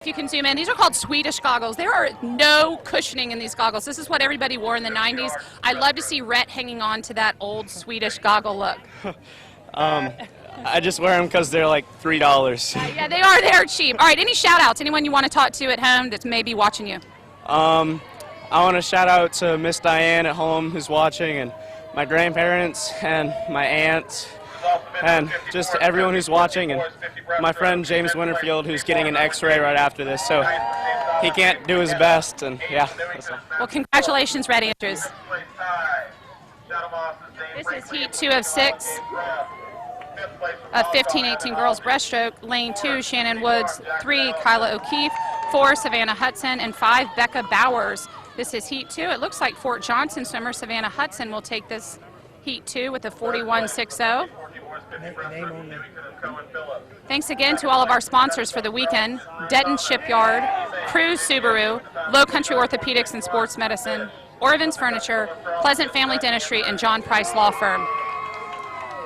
If you can zoom in, these are called Swedish goggles. There are no cushioning in these goggles. This is what everybody wore in the 90s. I love to see Rhett hanging on to that old Swedish goggle look. I just wear them because they're like $3. Yeah, they are. They're cheap. All right, any shout-outs? Anyone you want to talk to at home that's maybe watching you? I want to shout out to Miss Diane at home who's watching, and my grandparents and my aunts, and just everyone who's watching, and my friend James Winterfield who's getting an x-ray right after this, so he can't do his best, and yeah, that's all. Well, congratulations, Red Andrews. This is heat 2 of 6 of 15-18 girls breaststroke. Lane 2, Shannon Woods. 3, Kyla O'Keefe. 4, Savannah Hudson. And 5, Becca Bowers. This is heat 2. It looks like Fort Johnson swimmer Savannah Hudson will take this heat 2 with a 41.60. Thanks again to all of our sponsors for the weekend: Denton Shipyard, Cruise Subaru, Low Country Orthopedics and Sports Medicine, Orvins Furniture, Pleasant Family Dentistry, and John Price Law Firm.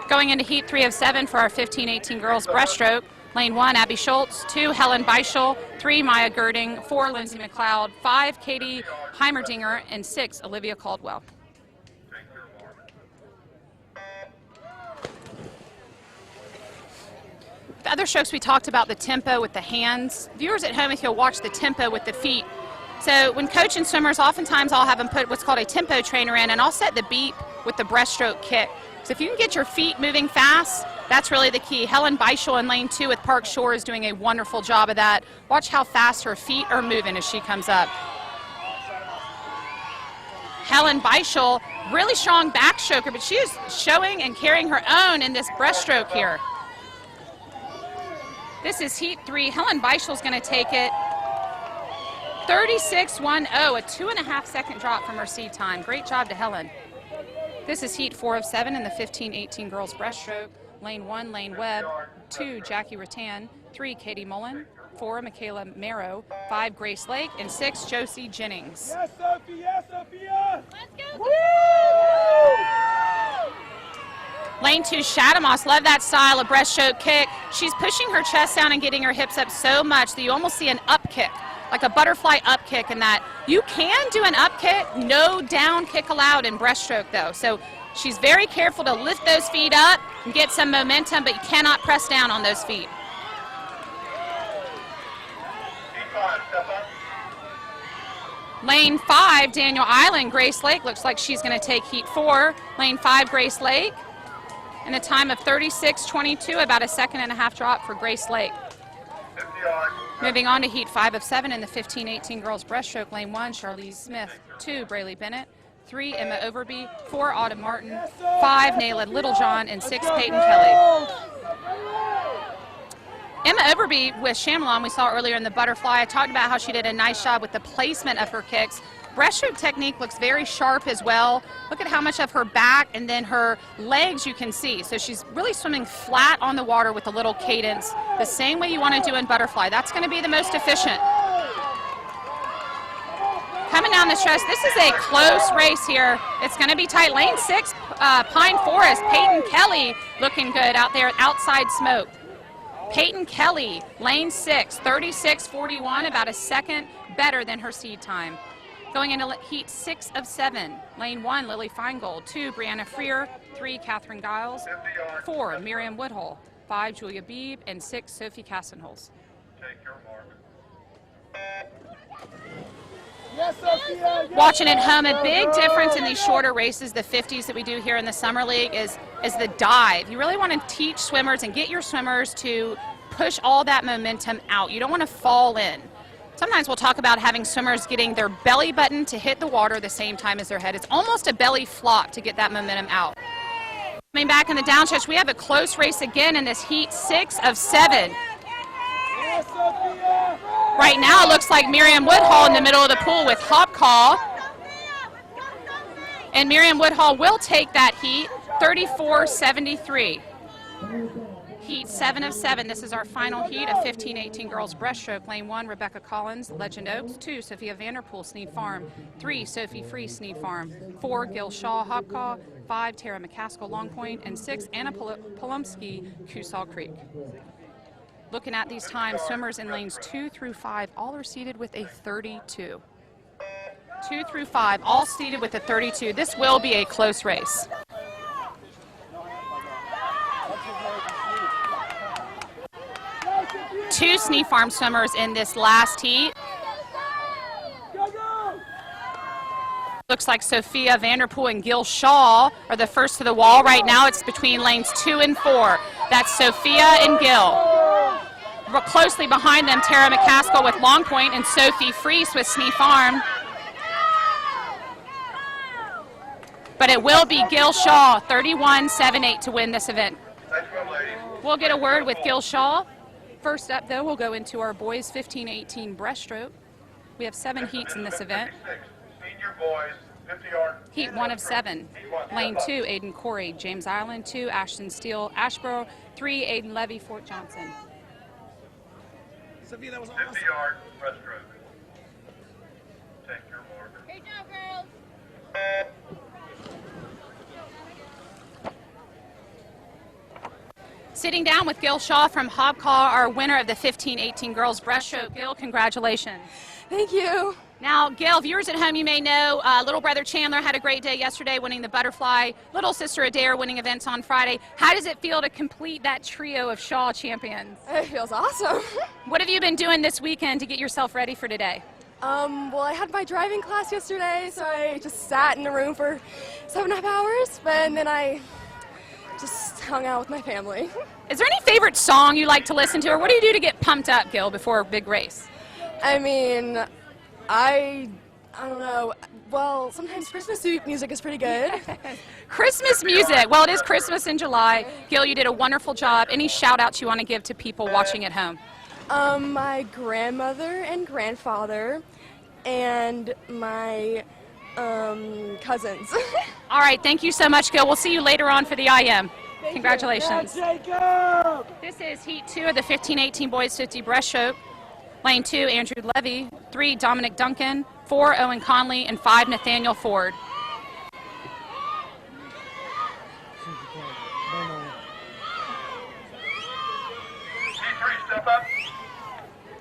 Going into heat 3 of 7 for our 15-18 girls breaststroke. Lane 1, Abby Schultz. 2, Helen Beischel. 3, Maya Girding. 4, Lindsay McLeod. 5, Katie Heimerdinger. And 6, Olivia Caldwell. The other strokes we talked about the tempo with the hands. Viewers at home, if you'll watch the tempo with the feet. So when coaching swimmers, oftentimes I'll have them put what's called a tempo trainer in, and I'll set the beep with the breaststroke kick. So if you can get your feet moving fast, that's really the key. Helen Beischel in lane 2 with Park Shore is doing a wonderful job of that. Watch how fast her feet are moving as she comes up. Helen Beischel, really strong backstroker, but she is showing and carrying her own in this breaststroke here. This is heat 3. Helen Beischel is going to take it 36.10, a 2.5 second drop from her seed time. Great job to Helen. This is heat 4 of 7 in the 15-18 girls breaststroke. Lane 1, Lane Webb. 2, Jackie Rattan. 3, Katie Mullen. 4, Michaela Marrow. 5, Grace Lake. And 6, Josie Jennings. Yes, Sophie! Yes, Sophia! Let's go! Lane 2, Shadamos. Love that style of breaststroke kick. She's pushing her chest down and getting her hips up so much that you almost see an up kick, like a butterfly up kick in that. You can do an up kick, no down kick allowed in breaststroke though. So she's very careful to lift those feet up and get some momentum, but you cannot press down on those feet. Lane 5, Daniel Island, Grace Lake. Looks like she's going to take heat 4. Lane 5, Grace Lake. And a time of 36.22, about a 1.5 drop for Grace Lake. Moving on to heat 5 of 7 in the 15-18 girls breaststroke. Lane 1, Charlize Smith. 2, Braylee Bennett. 3, Emma Overby. 4, Autumn Martin. 5, Nayla Littlejohn. And 6, Peyton Kelly. Emma Overby with Shamlon, we saw earlier in the butterfly. I talked about how she did a nice job with the placement of her kicks. Breaststroke technique looks very sharp as well. Look at how much of her back and then her legs you can see. So she's really swimming flat on the water with a little cadence, the same way you want to do in butterfly. That's going to be the most efficient. Coming down the stretch, this is a close race here. It's going to be tight. Lane 6, Pine Forest, Peyton Kelly looking good out there, outside smoke. Peyton Kelly, lane 6, 36.41, about a second better than her seed time. Going into heat 6 of 7, lane 1, Lily Feingold. 2, Brianna Freer. 3, Catherine Giles. 4, Miriam Woodhull. 5, Julia Beebe. And 6, Sophie Kassenholz. Yes, Sophia! Yes. Watching at home, a big difference in these shorter races, the 50s that we do here in the Summer League, is the dive. You really want to teach swimmers and get your swimmers to push all that momentum out. You don't want to fall in. Sometimes we'll talk about having swimmers getting their belly button to hit the water the same time as their head. It's almost a belly flop to get that momentum out. Coming back in the downstretch, we have a close race again in this heat 6 of 7. Yes, Sophia! Right now it looks like Miriam Woodhull in the middle of the pool with Hop Call. And Miriam Woodhull will take that heat, 34.73. Heat 7 of 7. This is our final heat of 15-18 girls breaststroke. Lane 1, Rebecca Collins, Legend Oaks. 2, Sophia Vanderpool, Sneed Farm. 3, Sophie Free, Sneed Farm. 4, Gil Shaw, Hopcaw. 5, Tara McCaskill, Long Point. And 6, Anna Polomsky, Cusall Creek. Looking at these times, swimmers in lanes 2 through 5 all are seated with a 32. 2 through 5 all seated with a 32. This will be a close race. Two Sneak Farm swimmers in this last heat. Looks like Sophia Vanderpool and Gil Shaw are the first to the wall. Right now it's between lanes 2 and 4. That's Sophia and Gil. Closely behind them, Tara McCaskill with Long Point and Sophie Freese with Sneak Farm. But it will be Gil Shaw, 31.78 to win this event. We'll get a word with Gil Shaw. First up, though, we'll go into our boys 15-18 breaststroke. We have 7 heats in this event. Heat 1 of 7. Lane 2, Aiden Corey, James Island. 2, Ashton Steele, Ashboro. 3, Aiden Levy, Fort Johnson. Sophia, that was 50-yard breaststroke. Take your marker. Great job, girls. Sitting down with Gil Shaw from Hobcaw, our winner of the 15-18 girls breaststroke. Gil, congratulations. Thank you. Now, Gil, viewers at home, you may know little brother Chandler had a great day yesterday winning the butterfly. Little sister Adair winning events on Friday. How does it feel to complete that trio of Shaw champions? It feels awesome. What have you been doing this weekend to get yourself ready for today? Well, I had my driving class yesterday, so I just sat in the room for 7.5 hours, and then I just hung out with my family. Is there any favorite song you like to listen to, or what do you do to get pumped up, Gil, before a big race? I mean, I don't know. Well, sometimes Christmas music is pretty good. Christmas music. Well, it is Christmas in July. Gil, you did a wonderful job. Any shout-outs you want to give to people watching at home? My grandmother and grandfather and my cousins. All right, thank you so much, Gil. We'll see you later on for the IM. Congratulations. Jacob! This is Heat 2 of the 15-18 Boys 50 breaststroke. Lane 2, Andrew Levy. 3, Dominic Duncan. 4, Owen Conley. And 5, Nathaniel Ford. Step up.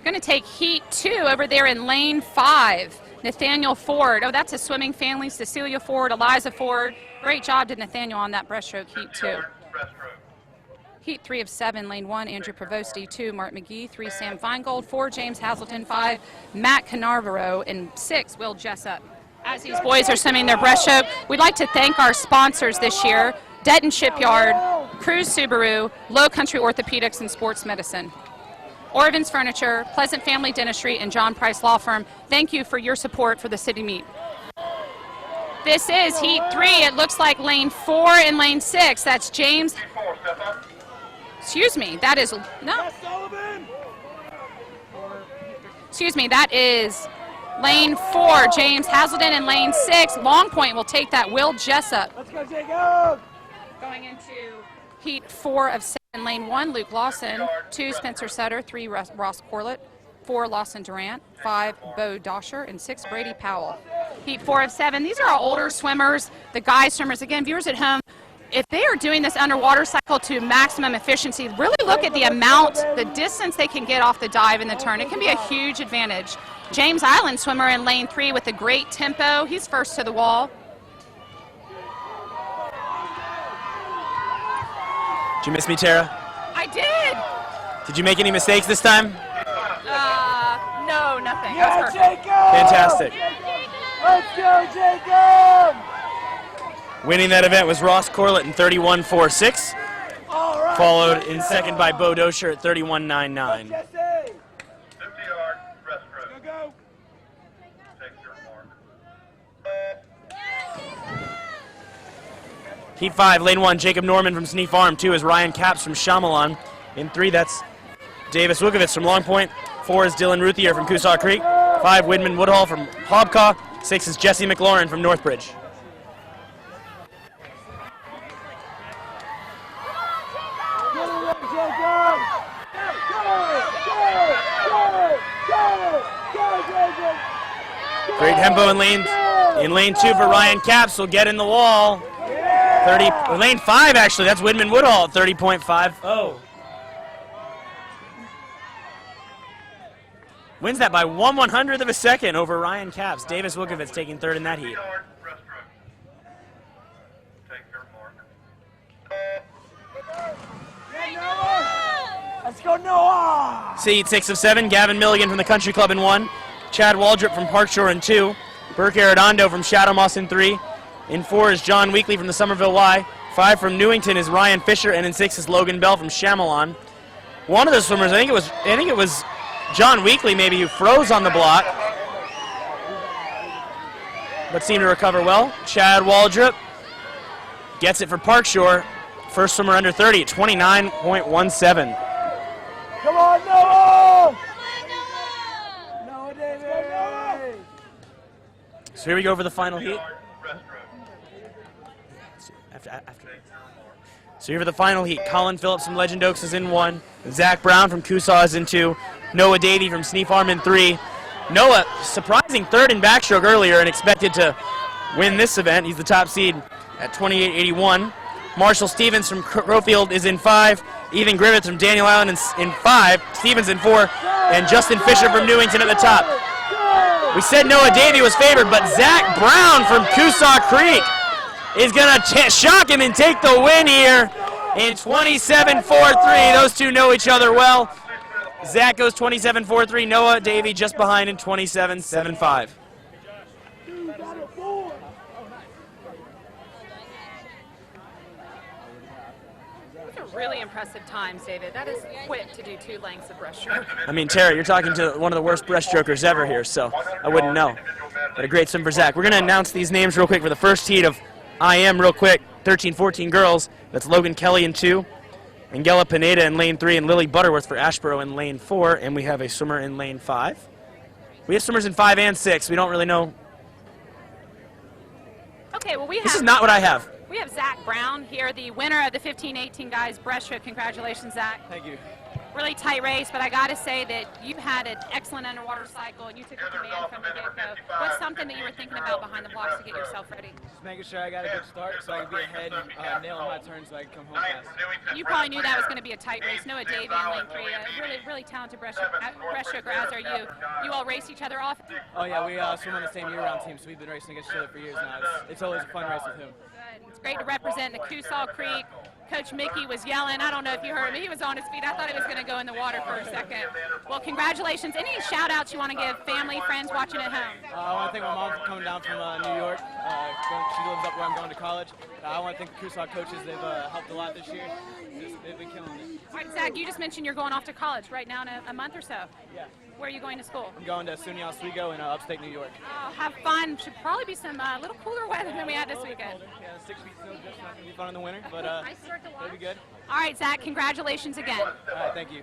Going to take Heat 2 over there in Lane 5. Nathaniel Ford. Oh, that's a swimming family. Cecilia Ford, Eliza Ford. Great job to Nathaniel on that breaststroke, Heat 2. Breaststroke. Heat 3 of 7, Lane 1, Andrew Provosti. 2, Mark McGee. 3, Sam Feingold. 4, James Hazelton. 5, Matt Canarvaro. And 6, Will Jessup. As these boys are swimming their breaststroke, we'd like to thank our sponsors this year, Denton Shipyard, Cruise Subaru, Low Country Orthopedics and Sports Medicine. Orvin's Furniture, Pleasant Family Dentistry, and John Price Law Firm. Thank you for your support for the city meet. This is Heat 3. It looks like Lane 4 and Lane 6. That's James. Excuse me, that is, no. Excuse me, that is Lane 4, James Hazelden, and Lane 6. Long Point will take that, Will Jessup. Let's go, Jacob! Going into Heat 4 of 7. Lane 1, Luke Lawson. 2, Spencer Sutter. 3, Ross Corlett. 4, Lawson Durant. 5, Bo Dosher. And 6, Brady Powell. Heat 4 of 7. These are our older swimmers, the guy swimmers. Again, viewers at home, if they are doing this underwater cycle to maximum efficiency, really look at the amount, the distance they can get off the dive and the turn. It can be a huge advantage. James Island swimmer in Lane 3 with a great tempo. He's first to the wall. Did you miss me, Tara? I did. Did you make any mistakes this time? No, nothing. Yeah, That was perfect. Jacob! Fantastic. Let's go, Jacob! Winning that event was Ross Corlett in 31.46, All right. followed in second by Bo Dosher at 31.99. Jesse! 50-yard breaststroke. Go, go! Take your mark. Heat 5, Lane 1, Jacob Norman from Sneak Farm. 2 is Ryan Capps from Shyamalan. In 3, that's Davis Wukovitz from Long Point. 4 is Dylan Ruthier from Coosaw Creek. 5, Widman Woodhall from Hobcaw. 6 is Jesse McLaurin from Northbridge. Get it up, Jacob! Go, Jacob! Great tempo in lane 2 for Ryan Capps. Will get in the wall. 30, lane 5 actually. That's Widman Woodhall at 30.50. Wins that by 1/100th of a second over Ryan Capps. Davis Wukovitz taking third in that heat. 50-yard breaststroke. Take your mark. Let's go, Noah! Seed 6 of 7, Gavin Milligan from the Country Club in 1. Chad Waldrop from Park Shore in 2. Burke Arredondo from Shadow Moss in 3. In 4 is John Weekly from the Somerville Y. 5 from Newington is Ryan Fisher, and in 6 is Logan Bell from Chamelon. One of the swimmers, I think it was John Weekly maybe, who froze on the block, but seemed to recover well. Chad Waldrop gets it for Park Shore. First swimmer under 30 at 29.17. Come on, Noah! Noah, David! So here we go for the final heat. So here for the final heat, Colin Phillips from Legend Oaks is in 1. Zach Brown from Coosaw is in 2. Noah Davey from Sneef Farm in 3. Noah, surprising third in backstroke earlier and expected to win this event. He's the top seed at 28.81. Marshall Stevens from Crowfield is in 5. Ethan Griffiths from Daniel Island in 5. Stevens in 4. And Justin Fisher from Newington at the top. We said Noah Davey was favored, but Zach Brown from Coosaw Creek is going to shock him and take the win here in 27.43. Those two know each other well. Zach goes 27.43. Noah Davey just behind in 27.75. Really impressive times, David. That is quick to do 2 lengths of breaststroke. I mean, Tara, you're talking to one of the worst breaststrokers ever here, so I wouldn't know. But a great swim for Zach. We're going to announce these names real quick for the first heat of IM real quick. 13-14 girls. That's Logan Kelly in 2. Angela Pineda in lane 3 and Lily Butterworth for Ashboro in lane 4. And we have a swimmer in lane 5. We have swimmers in 5 and 6. We don't really know. Okay, well, This is not what I have. We have Zach Brown here, the winner of the 15-18 guys breaststroke. Congratulations, Zach. Thank you. Really tight race, but I got to say that you had an excellent underwater cycle and you took the command from the get-go. What's something that you were thinking about behind the blocks to get yourself ready? Just making sure I got a good start so I can be ahead, nailing my turn so I can come home fast. You probably knew that was going to be a tight race. Noah Davey in lane 3, really talented breaststroker, as are you. You all race each other off? Oh yeah, we swim on the same year-round team, so we've been racing against each other for years now. It's always a fun race with him. Good. It's great to represent the Coosaw Creek. Coach Mickey was yelling. I don't know if you heard him. He was on his feet. I thought he was going to go in the water for a second. Well, congratulations. Any shout-outs you want to give family, friends watching at home? I want to thank my mom for coming down from New York. She lives up where I'm going to college. I want to thank the Coosaw coaches. They've helped a lot this year. They've been killing it. All right, Zach, you just mentioned you're going off to college right now in a month or so. Yeah. Where are you going to school? I'm going to SUNY Oswego in upstate New York. Oh, have fun. Should probably be some little cooler weather than we had this weekend. Yeah, 6 feet snow just not going to be fun in the winter, but it'll be good. All right, Zach, congratulations again. All right, thank you.